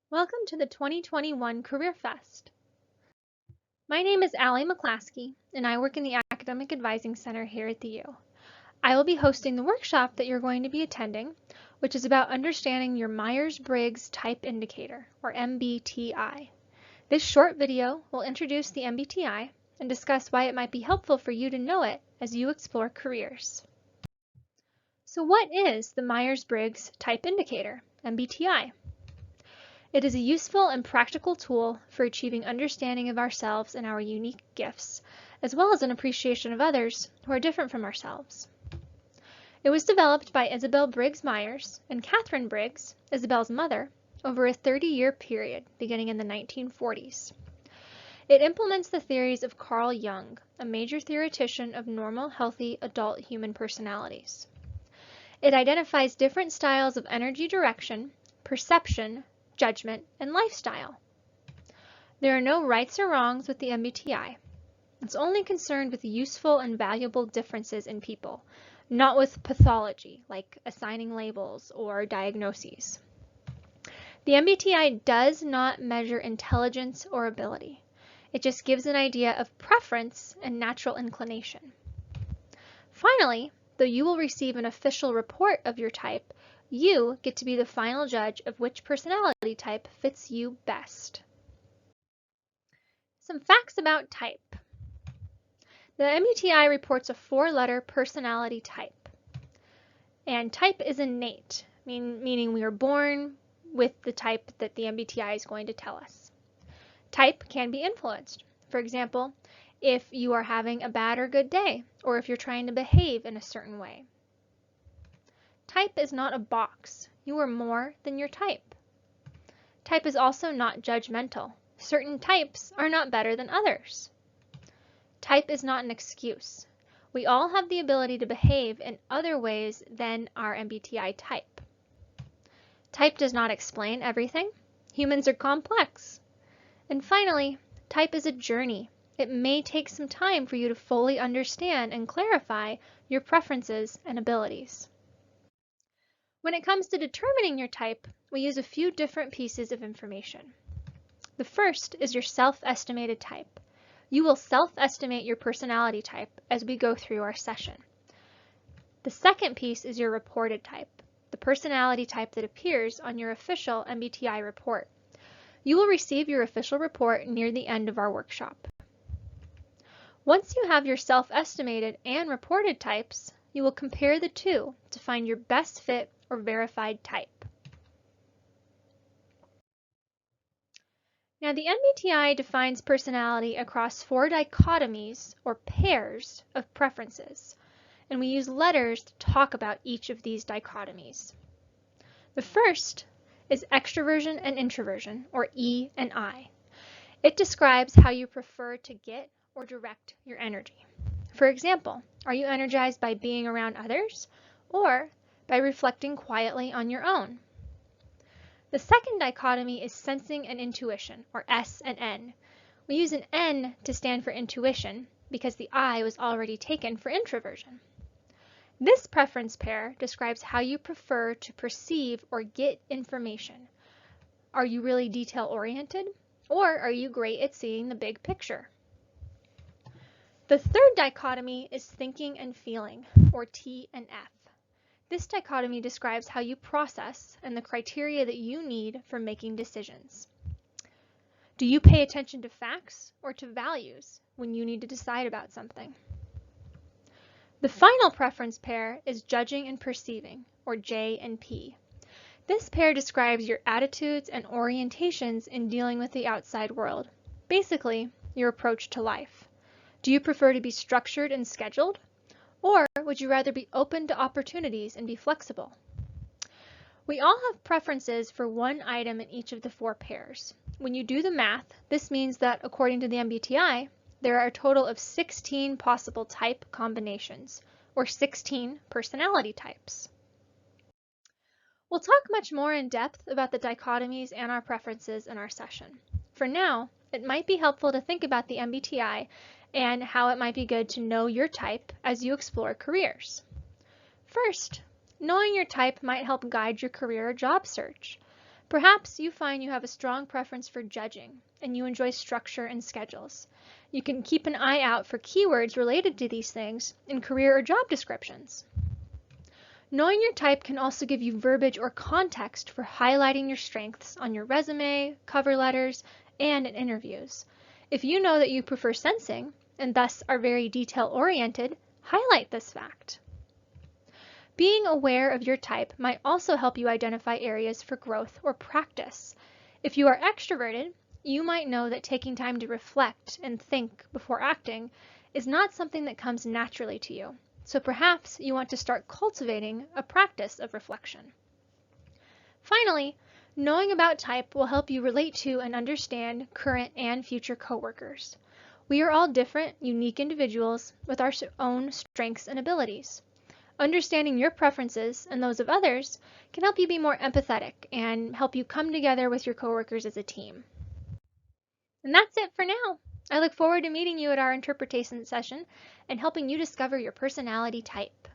Welcome to the 2021 Career Fest. My name is Allie McClaskey, and I work in the Academic Advising Center here at the U. I will be hosting the workshop that you're going to be attending, which is about understanding your Myers-Briggs Type Indicator, or MBTI. This short video will introduce the MBTI and discuss why it might be helpful for you to know it as you explore careers. So what is the Myers-Briggs Type Indicator, MBTI? It is a useful and practical tool for achieving understanding of ourselves and our unique gifts, as well as an appreciation of others who are different from ourselves. It was developed by Isabel Briggs Myers and Catherine Briggs, Isabel's mother, over a 30-year period beginning in the 1940s. It implements the theories of Carl Jung, a major theoretician of normal, healthy adult human personalities. It identifies different styles of energy direction, perception, judgment, and lifestyle. There are no rights or wrongs with the MBTI. It's only concerned with useful and valuable differences in people, not with pathology, like assigning labels or diagnoses. The MBTI does not measure intelligence or ability. It just gives an idea of preference and natural inclination. Finally, though you will receive an official report of your type, you get to be the final judge of which personality type fits you best. Some facts about type. The MBTI reports a 4-letter personality type. And type is innate, meaning we are born with the type that the MBTI is going to tell us. Type can be influenced. For example, if you are having a bad or good day, or if you're trying to behave in a certain way. Type is not a box. You are more than your type. Type is also not judgmental. Certain types are not better than others. Type is not an excuse. We all have the ability to behave in other ways than our MBTI type. Type does not explain everything. Humans are complex. And finally, type is a journey. It may take some time for you to fully understand and clarify your preferences and abilities. When it comes to determining your type, we use a few different pieces of information. The first is your self-estimated type. You will self-estimate your personality type as we go through our session. The second piece is your reported type, the personality type that appears on your official MBTI report. You will receive your official report near the end of our workshop. Once you have your self-estimated and reported types, you will compare the two to find your best fit or verified type. Now, the MBTI defines personality across 4 dichotomies or pairs of preferences, and we use letters to talk about each of these dichotomies. The first is extroversion and introversion, or E and I. It describes how you prefer to get or direct your energy. For example, are you energized by being around others or by reflecting quietly on your own? The second dichotomy is sensing and intuition, or S and N. We use an N to stand for intuition because the I was already taken for introversion. This preference pair describes how you prefer to perceive or get information. Are you really detail-oriented, or are you great at seeing the big picture? The third dichotomy is thinking and feeling, or T and F. This dichotomy describes how you process and the criteria that you need for making decisions. Do you pay attention to facts or to values when you need to decide about something? The final preference pair is judging and perceiving, or J and P. This pair describes your attitudes and orientations in dealing with the outside world, basically your approach to life. Do you prefer to be structured and scheduled? Or would you rather be open to opportunities and be flexible? We all have preferences for one item in each of the 4 pairs. When you do the math, this means that according to the MBTI, there are a total of 16 possible type combinations, or 16 personality types. We'll talk much more in depth about the dichotomies and our preferences in our session. For now, it might be helpful to think about the MBTI and how it might be good to know your type as you explore careers. First, knowing your type might help guide your career or job search. Perhaps you find you have a strong preference for judging, and you enjoy structure and schedules. You can keep an eye out for keywords related to these things in career or job descriptions. Knowing your type can also give you verbiage or context for highlighting your strengths on your resume, cover letters, and in interviews. If you know that you prefer sensing, and thus are very detail-oriented, highlight this fact. Being aware of your type might also help you identify areas for growth or practice. If you are extroverted, you might know that taking time to reflect and think before acting is not something that comes naturally to you. So perhaps you want to start cultivating a practice of reflection. Finally, knowing about type will help you relate to and understand current and future coworkers. We are all different, unique individuals with our own strengths and abilities. Understanding your preferences and those of others can help you be more empathetic and help you come together with your coworkers as a team. And that's it for now. I look forward to meeting you at our interpretation session and helping you discover your personality type.